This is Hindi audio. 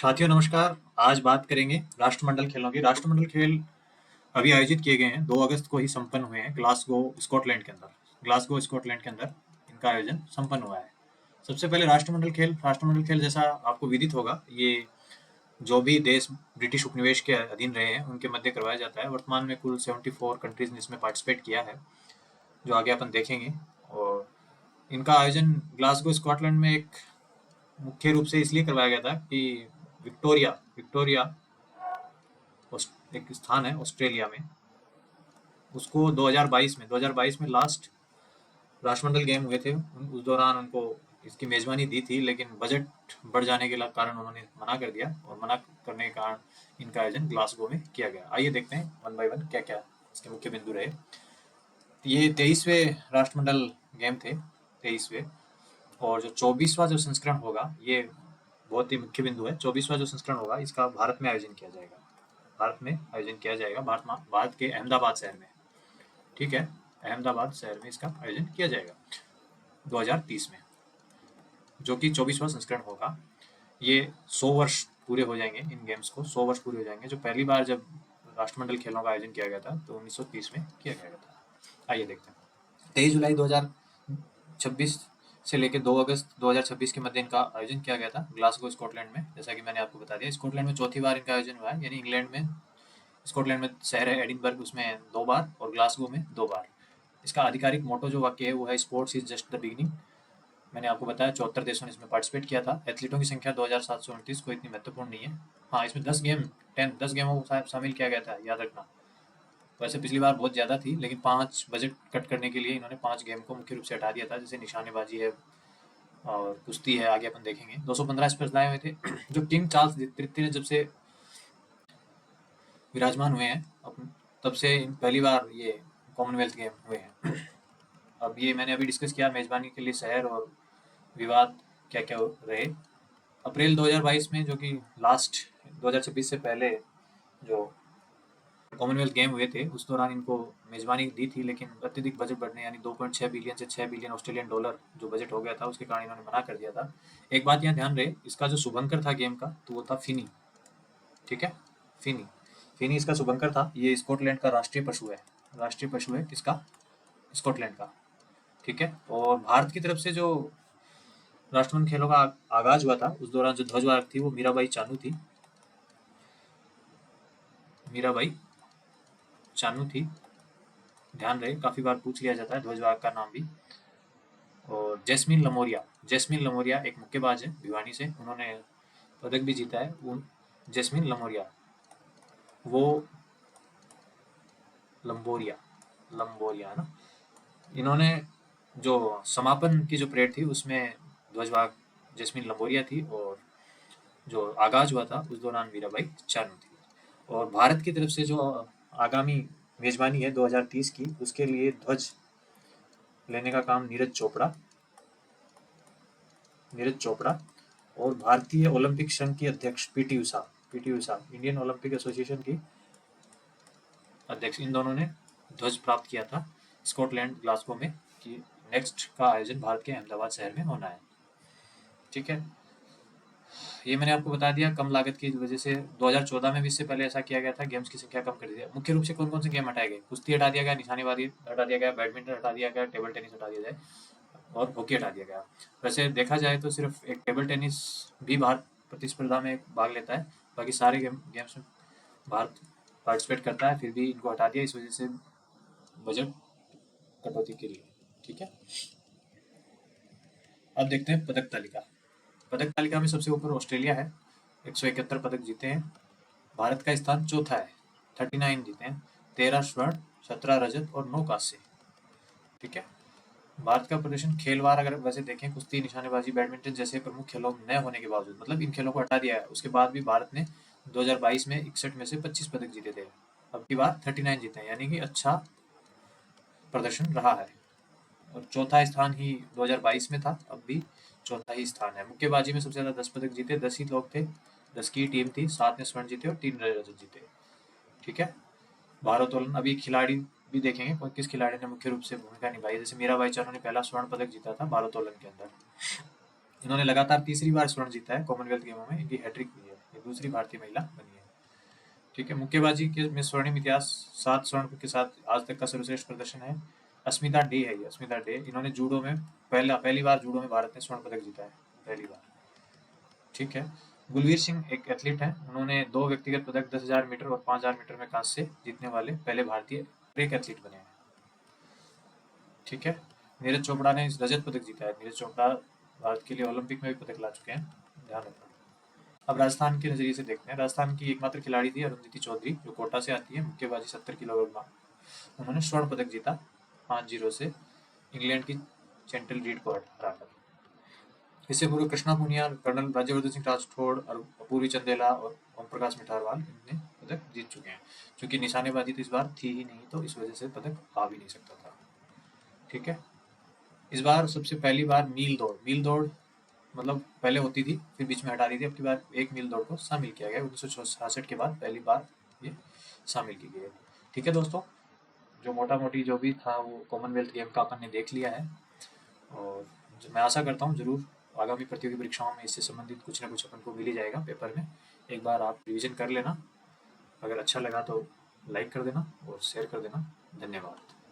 साथियों नमस्कार। आज बात करेंगे राष्ट्रमंडल खेलों की। राष्ट्रमंडल खेल अभी आयोजित किए गए हैं, 2 अगस्त को ही संपन्न हुए हैं ग्लासगो स्कॉटलैंड के अंदर। ग्लासगो स्कॉटलैंड के अंदर इनका आयोजन संपन्न हुआ है। सबसे पहले राष्ट्रमंडल खेल जैसा आपको विदित होगा, ये जो भी देश ब्रिटिश उपनिवेश के अधीन रहे हैं उनके मध्य करवाया जाता है। वर्तमान में कुल 74 कंट्रीज ने इसमें पार्टिसिपेट किया है, जो आगे अपन देखेंगे। और इनका आयोजन ग्लासगो स्कॉटलैंड में एक मुख्य रूप से इसलिए करवाया गया था कि विक्टोरिया विक्टोरिया एक स्थान है ऑस्ट्रेलिया में, उसको 2022 में लास्ट राष्ट्रमंडल गेम हुए थे। उस दौरान उनको इसकी मेजबानी दी थी, लेकिन बजट बढ़ जाने के कारण उन्होंने मना कर दिया, और मना करने के कारण इनका आयोजन ग्लासगो में किया गया। आइए देखते हैं वन बाय वन क्या क्या इसके मुख्य बिंदु रहे। ये 23वें राष्ट्रमंडल गेम थे, 23वें। और जो 24वां जो संस्करण होगा, ये बहुत ही मुख्य बिंदु है। 24वां जो संस्करण होगा इसका भारत में आयोजन किया जाएगा। भारत के अहमदाबाद शहर में। ठीक है, अहमदाबाद शहर में इसका आयोजन किया जाएगा 2030 में, जो कि 24वां संस्करण होगा। ये 100 वर्ष पूरे हो जाएंगे इन गेम्स को, 100 वर्ष पूरे हो जाएंगे। जो पहली बार जब राष्ट्रमंडल खेलों का आयोजन किया गया था तो 1930 में किया गया था। आइए देखते हैं। 23 जुलाई 2026 से लेकर 2 अगस्त 2026 के मध्य इनका आयोजन किया गया था ग्लासगो स्कॉटलैंड में। जैसा कि मैंने आपको बता दिया, स्कॉटलैंड में चौथी बार इनका आयोजन हुआ है, यानी इंग्लैंड में स्कॉटलैंड में शहर है एडिनबर्ग, उसमें 2 बार, और ग्लासगो में 2 बार। इसका आधिकारिक मोटो जो वाक्य है वो है sports is just the beginning. मैंने आपको बताया 74 देशों ने इसमें पार्टिसिपेट किया था। एथलीटों की संख्या 2729, कोई इतनी महत्वपूर्ण नहीं है। हाँ, इसमें 10 गेमों को शामिल किया गया था, याद रखना। वैसे पिछली बार बहुत ज़्यादा थी, लेकिन 5 बजट कट करने के लिए इन्होंने 5 गेम को मुख्य रूप से हटा दिया था, जैसे निशानेबाजी है और कुश्ती है, आगे अपन देखेंगे। 215 स्पर्धाएं हुए थे। जो किंग चार्ल्स तृतीय जब से विराजमान हुए हैं तब से पहली बार ये कॉमनवेल्थ गेम हुए हैं। अब ये मैंने अभी डिस्कस किया मेजबानी के लिए शहर और विवाद क्या क्या रहे। अप्रैल 2022 में, जो कि लास्ट 2026 से पहले जो कॉमनवेल्थ गेम हुए थे, उस दौरान इनको मेजबानी दी थी, लेकिन अत्यधिक बजट बढ़ने, यानी 2.6 बिलियन से 6 बिलियन ऑस्ट्रेलियन डॉलर जो बजट हो गया था, उसके कारण इन्होंने मना कर दिया था। एक बात यहाँ ध्यान रहे, इसका जो शुभंकर था गेम का, तो वो था फिनी। ठीक है, फिनी फिनी इसका शुभंकर था। ये स्कॉटलैंड का राष्ट्रीय पशु है। राष्ट्रीय पशु है किसका? स्कॉटलैंड का। ठीक है। और भारत की तरफ से जो राष्ट्रमंडल खेलों का आगाज हुआ था, उस दौरान जो ध्वजवाहक थी वो मीराबाई चानू थी। मीराबाई चानू थी, ध्यान रहे, काफी बार पूछ लिया जाता है ध्वजवाहक का नाम भी। और जैस्मिन लमोरिया एक मुक्केबाज है भिवानी से, उन्होंने पदक भी जीता है। वो जैस्मिन लमोरिया, वो लंबोरिया है ना। इन्होंने जो समापन की जो परेड थी उसमें ध्वजवाहक जैस्मिन लंबोरिया थी, और जो आगाज हुआ था उस दौरान मीराबाई चानू थी। और भारत की तरफ से जो आगामी मेजबानी है 2030 की, उसके लिए ध्वज लेने का काम नीरज चोपड़ा और भारतीय ओलंपिक संघ की अध्यक्ष PT Usha, Indian Olympic association की अध्यक्ष, इन दोनों ने ध्वज प्राप्त किया था स्कॉटलैंड ग्लासगो में, कि नेक्स्ट का आयोजन भारत के अहमदाबाद शहर में होना है। ठीक है, ये मैंने आपको बता दिया। कम लागत की वजह से 2014 में भी इससे पहले ऐसा किया गया था, गेम्स की संख्या कम कर दी। मुख्य रूप से कौन कौन से गेम हटाए गए? कुश्ती हटा दिया गया, निशानेबाजी हटा दिया गया, बैडमिंटन हटा दिया गया, टेबल टेनिस हटा दिया जाए, और हॉकी हटा दिया गया। वैसे देखा जाए तो सिर्फ एक टेबल टेनिस भी भारत प्रतिस्पर्धा में भाग लेता है, बाकी सारे गेम्स में भारत पार्टिसिपेट करता है, फिर भी इनको हटा दिया इस वजह से बजट कटौती के लिए। ठीक है, अब देखते हैं पदक तालिका में सबसे ऊपर ऑस्ट्रेलिया है, 171 पदक जीते हैं। भारत का स्थान चौथा है, 39 जीते हैं, 13 स्वर्ण, 17 रजत और 9 कांस्य। ठीक है, भारत का प्रदर्शन खेलवार अगर वैसे देखें, कुश्ती, निशानेबाजी, बैडमिंटन जैसे प्रमुख खेलों न होने के बावजूद, मतलब इन खेलों को हटा दिया है, उसके बाद भी भारत ने 2022 में 61 में से 25 पदक जीते थे। अब की बार 39 जीते हैं, यानी कि अच्छा प्रदर्शन रहा है। और चौथा स्थान ही 2022 में था, अब भी चौथा ही स्थान है। मुक्केबाजी में सबसे ज्यादा 10 पदक जीते, 10 ही लोग थे, 10 की टीम थी, 7 ने स्वर्ण जीते और 3 रजत जीते। ठीक है, भारोत्तोलन अभी खिलाड़ी भी देखेंगे, किस खिलाड़ी ने मुख्य रूप से भूमिका निभाई। जैसे मीराबाई चानू ने पहला स्वर्ण पदक जीता था भारोत्तोलन के अंदर। इन्होंने लगातार तीसरी बार स्वर्ण जीता है कॉमनवेल्थ गेमों में, इनकी हैट्रिक हुई है। ये दूसरी भारतीय महिला बनी है। ठीक है, मुक्केबाजी के में स्वर्णिम इतिहास, 7 स्वर्ण के साथ आज तक का सर्वश्रेष्ठ प्रदर्शन है। अस्मिता डे है ये, अस्मिता डे। इन्होंने जूडो में पहली बार जूडो में भारत ने स्वर्ण पदक जीता है, पहली बार। ठीक है, गुलवीर सिंह एक एथलीट हैं, उन्होंने 2 व्यक्तिगत पदक 10,000 मीटर और 5,000 मीटर में कांस्य जीतने वाले पहले भारतीय एक एथलीट बने हैं। ठीक है, नीरज चोपड़ा ने रजत पदक जीता है। नीरज चोपड़ा भारत के लिए ओलंपिक में भी पदक ला चुके हैं, ध्यान रखना। अब राजस्थान के नजरिए से देखते हैं। राजस्थान की एकमात्र खिलाड़ी थी अरुंधति चौधरी, जो कोटा से आती है, मुक्केबाजी 70 किलोग्राम। उन्होंने स्वर्ण पदक जीता 5-0 से इंग्लैंड की चैंटल रीड को हराकर। इससे पूर्व कृष्णा पुनिया, कर्नल राज्यवर्धन सिंह राठौड़ और अपूर्वी चंदेला और ओम प्रकाश मिठारवाल इनने पदक जीत चुके हैं। क्योंकि निशानेबाजी तो इस बार थी ही नहीं, तो इस वजह से पदक आ भी नहीं सकता था। ठीक है, इस बार सबसे पहली बार मील दौड़ मतलब पहले होती थी, फिर बीच में हटा दी थी। अब की बार 1 मील दौड़ को शामिल किया गया 1966 के बाद पहली बार ये शामिल की गई है। ठीक है दोस्तों, जो मोटा मोटी जो भी था वो कॉमनवेल्थ गेम का अपन ने देख लिया है, और मैं आशा करता हूँ जरूर आगामी प्रतियोगी परीक्षाओं में इससे संबंधित कुछ ना कुछ अपन को मिल ही जाएगा पेपर में। एक बार आप रिविजन कर लेना, अगर अच्छा लगा तो लाइक कर देना और शेयर कर देना। धन्यवाद।